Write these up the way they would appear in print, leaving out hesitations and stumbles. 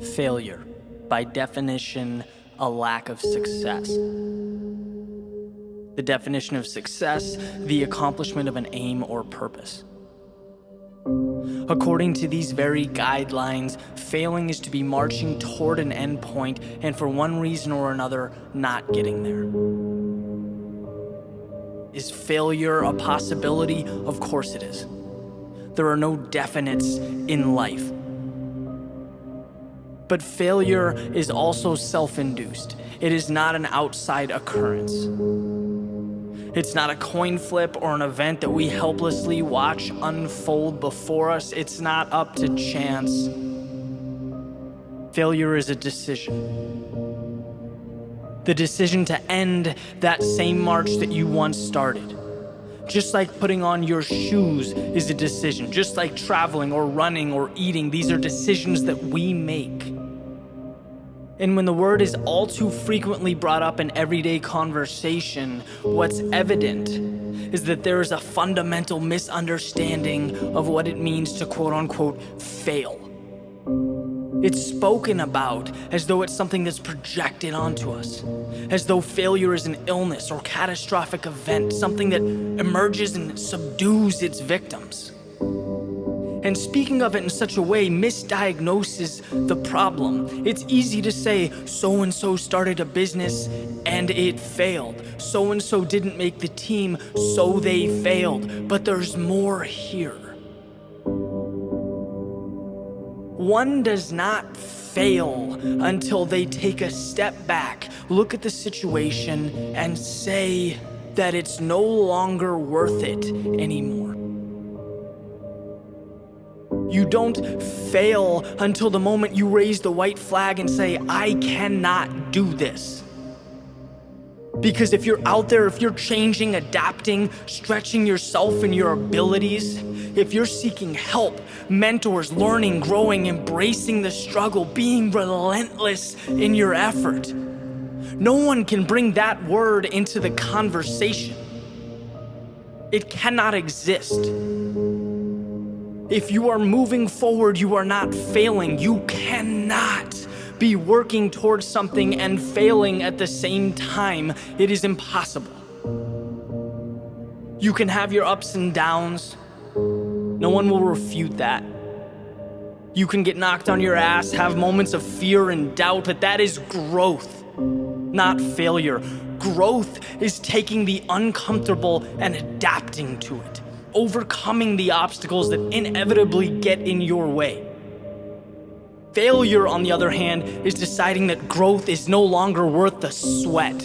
Failure, by definition, a lack of success. The definition of success, the accomplishment of an aim or purpose. According to these very guidelines, failing is to be marching toward an end point and for one reason or another, not getting there. Is failure a possibility? Of course it is. There are no definites in life. But failure is also self-induced. It is not an outside occurrence. It's not a coin flip or an event that we helplessly watch unfold before us. It's not up to chance. Failure is a decision. The decision to end that same march that you once started. Just like putting on your shoes is a decision. Just like traveling or running or eating, these are decisions that we make. And when the word is all too frequently brought up in everyday conversation, what's evident is that there is a fundamental misunderstanding of what it means to quote-unquote fail. It's spoken about as though it's something that's projected onto us, as though failure is an illness or catastrophic event, something that emerges and subdues its victims. And speaking of it in such a way misdiagnoses the problem. It's easy to say, so-and-so started a business and it failed. So-and-so didn't make the team, so they failed. But there's more here. One does not fail until they take a step back, look at the situation, and say that it's no longer worth it anymore. You don't fail until the moment you raise the white flag and say, I cannot do this. Because if you're out there, if you're changing, adapting, stretching yourself and your abilities, if you're seeking help, mentors, learning, growing, embracing the struggle, being relentless in your effort, no one can bring that word into the conversation. It cannot exist. If you are moving forward, you are not failing. You cannot be working towards something and failing at the same time. It is impossible. You can have your ups and downs. No one will refute that. You can get knocked on your ass, have moments of fear and doubt, but that is growth, not failure. Growth is taking the uncomfortable and adapting to it. Overcoming the obstacles that inevitably get in your way. Failure, on the other hand, is deciding that growth is no longer worth the sweat.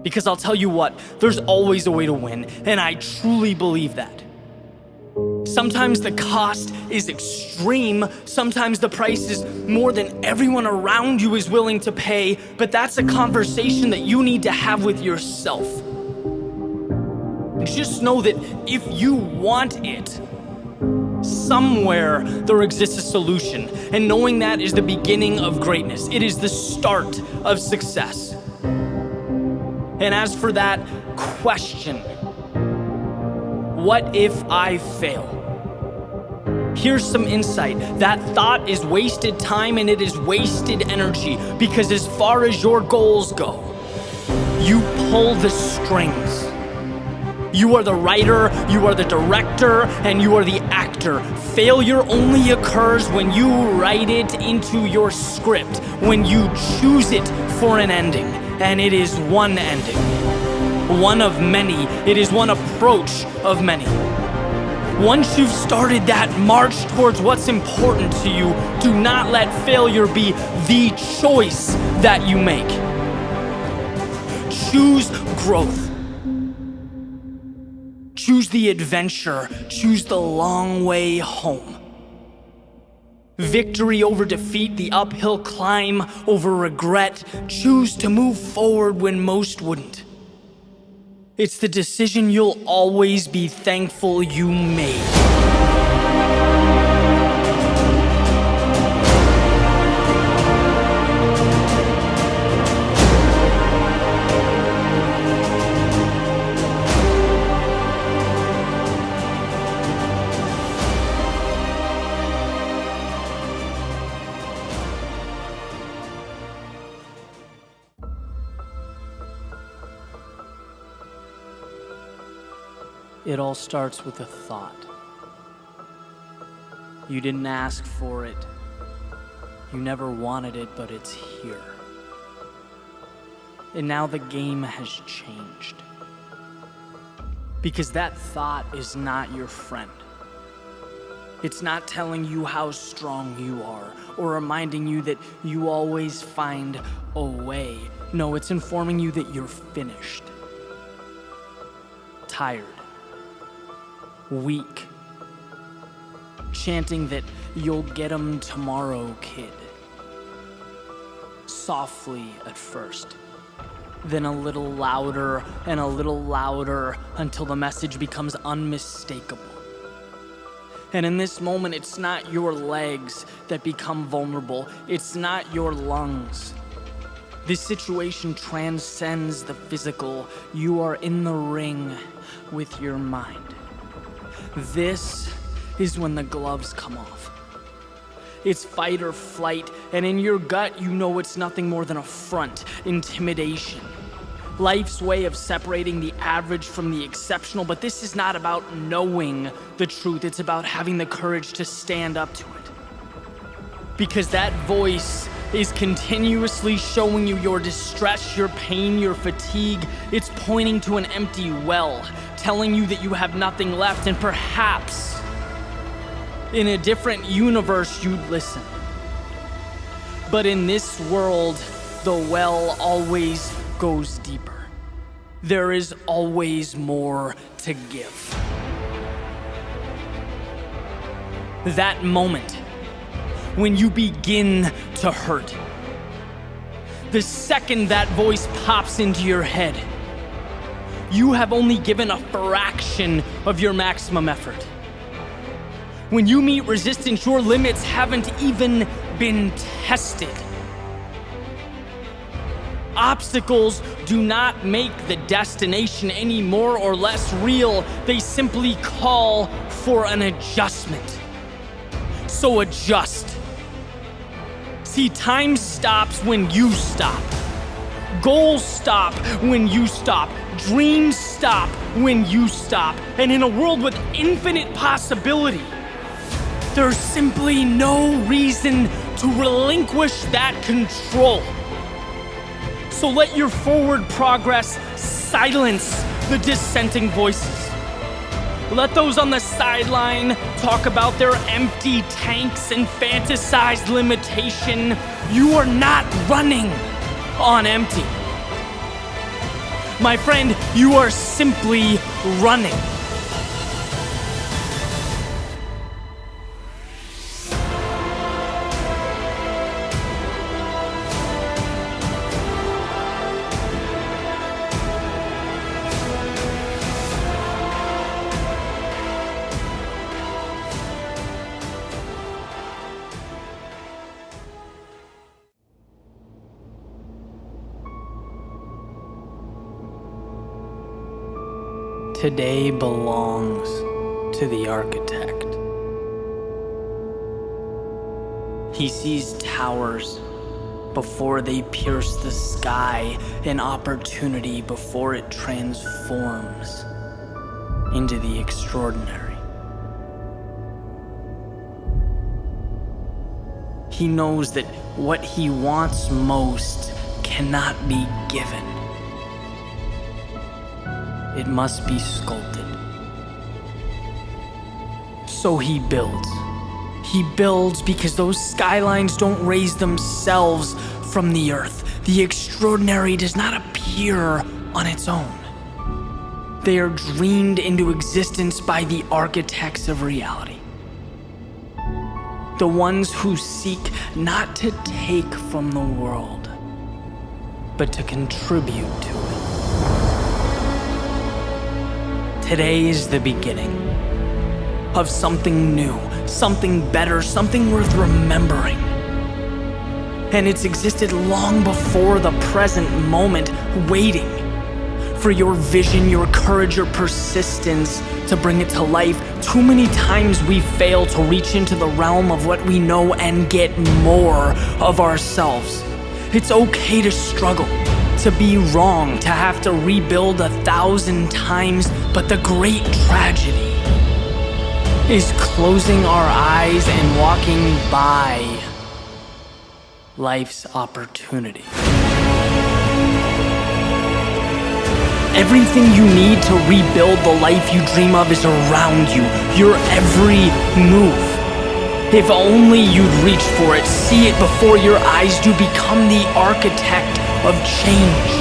Because I'll tell you what, there's always a way to win, and I truly believe that. Sometimes the cost is extreme, sometimes the price is more than everyone around you is willing to pay, but that's a conversation that you need to have with yourself. Just know that if you want it, somewhere there exists a solution. And knowing that is the beginning of greatness. It is the start of success. And as for that question, what if I fail? Here's some insight. That thought is wasted time and it is wasted energy, because as far as your goals go, you pull the strings. You are the writer, you are the director, and you are the actor. Failure only occurs when you write it into your script, when you choose it for an ending. And it is one ending, one of many. It is one approach of many. Once you've started that march towards what's important to you, do not let failure be the choice that you make. Choose growth. Choose the adventure. Choose the long way home. Victory over defeat, the uphill climb over regret. Choose to move forward when most wouldn't. It's the decision you'll always be thankful you made. It all starts with a thought. You didn't ask for it. You never wanted it, but it's here. And now the game has changed. Because that thought is not your friend. It's not telling you how strong you are or reminding you that you always find a way. No, it's informing you that you're finished. Tired. Weak. Chanting that you'll get 'em tomorrow, kid. Softly at first. Then a little louder and a little louder until the message becomes unmistakable. And in this moment, it's not your legs that become vulnerable. It's not your lungs. This situation transcends the physical. You are in the ring with your mind. This is when the gloves come off. It's fight or flight, and in your gut, you know it's nothing more than a front, intimidation. Life's way of separating the average from the exceptional, but this is not about knowing the truth. It's about having the courage to stand up to it. Because that voice is continuously showing you your distress, your pain, your fatigue. It's pointing to an empty well, telling you that you have nothing left, and perhaps in a different universe you'd listen. But in this world, the well always goes deeper. There is always more to give. That moment when you begin to hurt, the second that voice pops into your head, you have only given a fraction of your maximum effort. When you meet resistance, your limits haven't even been tested. Obstacles do not make the destination any more or less real. They simply call for an adjustment. So adjust. See, time stops when you stop. Goals stop when you stop. Dreams stop when you stop. And in a world with infinite possibility, there's simply no reason to relinquish that control. So let your forward progress silence the dissenting voices. Let those on the sideline talk about their empty tanks and fantasized limitation. You are not running on empty. My friend, you are simply running. Today belongs to the architect. He sees towers before they pierce the sky, an opportunity before it transforms into the extraordinary. He knows that what he wants most cannot be given. It must be sculpted. So he builds. He builds because those skylines don't raise themselves from the earth. The extraordinary does not appear on its own. They are dreamed into existence by the architects of reality. The ones who seek not to take from the world, but to contribute to it. Today is the beginning of something new, something better, something worth remembering. And it's existed long before the present moment, waiting for your vision, your courage, your persistence to bring it to life. Too many times we fail to reach into the realm of what we know and get more of ourselves. It's okay to struggle. to be wrong, to have to rebuild 1,000 times, but the great tragedy is closing our eyes and walking by life's opportunity. Everything you need to rebuild the life you dream of is around you, your every move. If only you'd reach for it, see it before your eyes do, become the architect of change.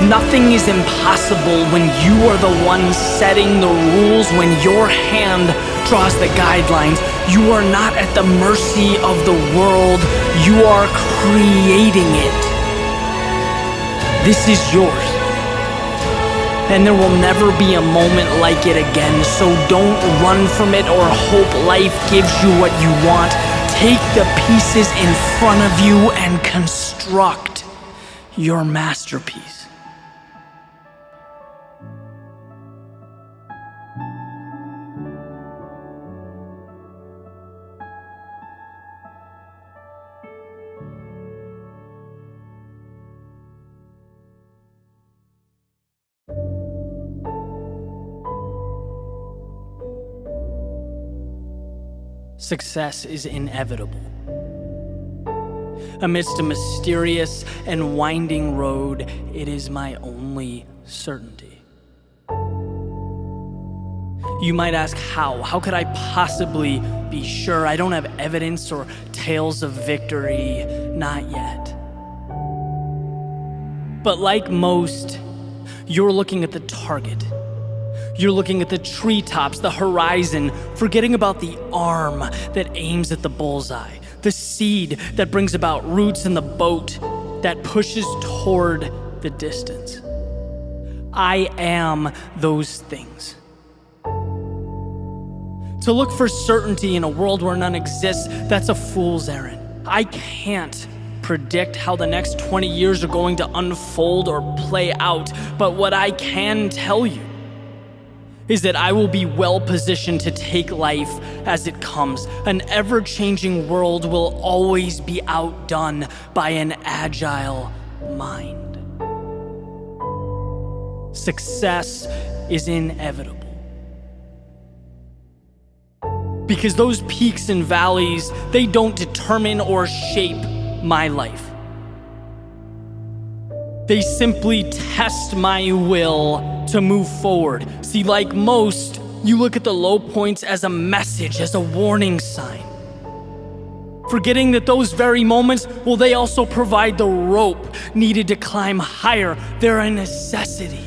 Nothing is impossible when you are the one setting the rules, when your hand draws the guidelines. You are not at the mercy of the world, you are creating it. This is yours. And there will never be a moment like it again, so don't run from it or hope life gives you what you want. Take the pieces in front of you and construct your masterpiece. Success is inevitable. Amidst a mysterious and winding road, it is my only certainty. You might ask how? How could I possibly be sure? I don't have evidence or tales of victory, not yet. But like most, you're looking at the target. You're looking at the treetops, the horizon, forgetting about the arm that aims at the bullseye, the seed that brings about roots in the boat that pushes toward the distance. I am those things. To look for certainty in a world where none exists, that's a fool's errand. I can't predict how the next 20 years are going to unfold or play out, but what I can tell you is that I will be well positioned to take life as it comes. An ever-changing world will always be outdone by an agile mind. Success is inevitable. Because those peaks and valleys, they don't determine or shape my life. They simply test my will to move forward. See, like most, you look at the low points as a message, as a warning sign. Forgetting that those very moments, well, they also provide the rope needed to climb higher. They're a necessity.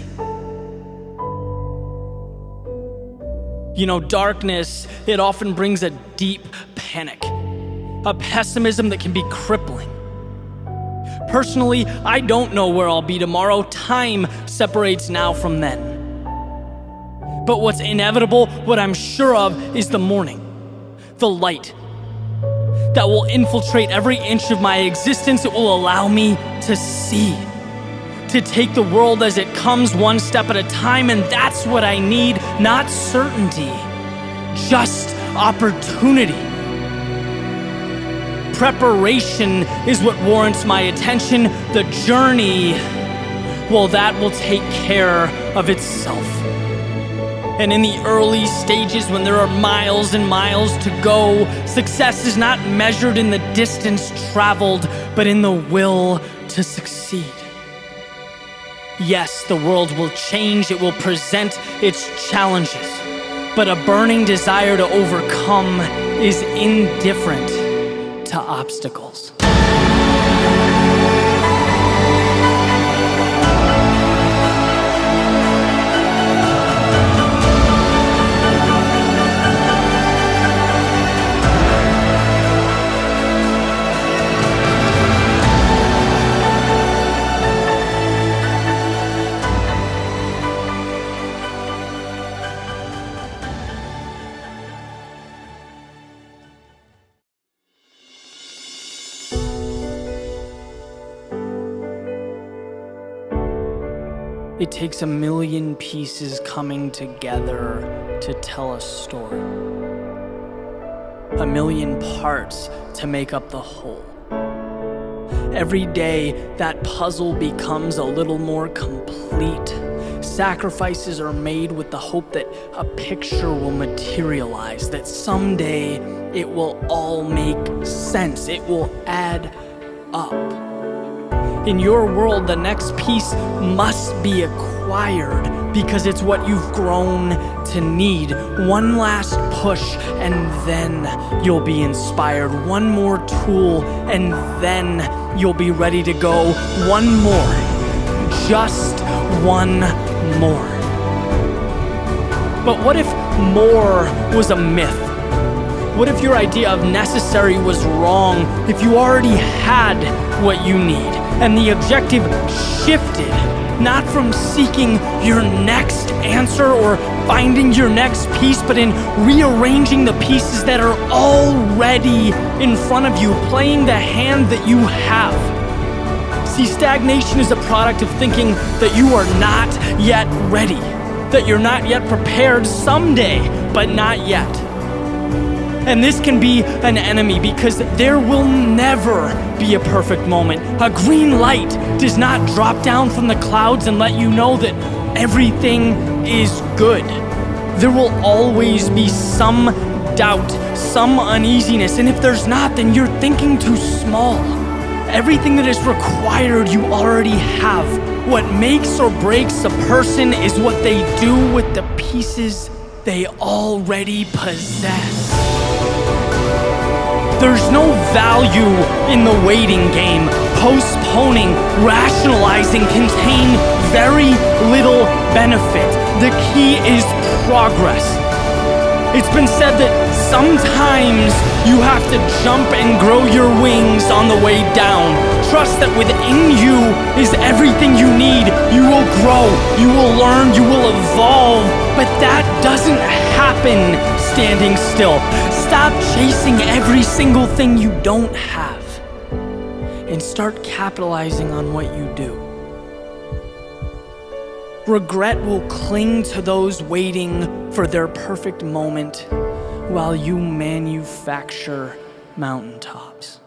You know, darkness, it often brings a deep panic, a pessimism that can be crippling. Personally, I don't know where I'll be tomorrow. Time separates now from then. But what's inevitable, what I'm sure of, is the morning, the light that will infiltrate every inch of my existence. It will allow me to see, to take the world as it comes, one step at a time, and that's what I need, not certainty, just opportunity. Preparation is what warrants my attention. The journey, well, that will take care of itself. And in the early stages, when there are miles and miles to go, success is not measured in the distance traveled, but in the will to succeed. Yes, the world will change, it will present its challenges, but a burning desire to overcome is indifferent to obstacles. It takes a million pieces coming together to tell a story. A million parts to make up the whole. Every day, that puzzle becomes a little more complete. Sacrifices are made with the hope that a picture will materialize, that someday it will all make sense, it will add up. In your world, the next piece must be acquired because it's what you've grown to need. One last push and then you'll be inspired. One more tool and then you'll be ready to go. One more, just one more. But what if more was a myth? What if your idea of necessary was wrong? If you already had what you need and the objective shifted, not from seeking your next answer or finding your next piece, but in rearranging the pieces that are already in front of you, playing the hand that you have. See, stagnation is a product of thinking that you are not yet ready, that you're not yet prepared someday, but not yet. And this can be an enemy because there will never be a perfect moment. A green light does not drop down from the clouds and let you know that everything is good. There will always be some doubt, some uneasiness, and if there's not, then you're thinking too small. Everything that is required, you already have. What makes or breaks a person is what they do with the pieces they already possess. There's no value in the waiting game. Postponing, rationalizing contain very little benefit. The key is progress. It's been said that sometimes you have to jump and grow your wings on the way down. Trust that within you is everything you need. You will grow, you will learn, you will evolve, but that doesn't happen standing still. Stop chasing every single thing you don't have and start capitalizing on what you do. Regret will cling to those waiting for their perfect moment while you manufacture mountaintops.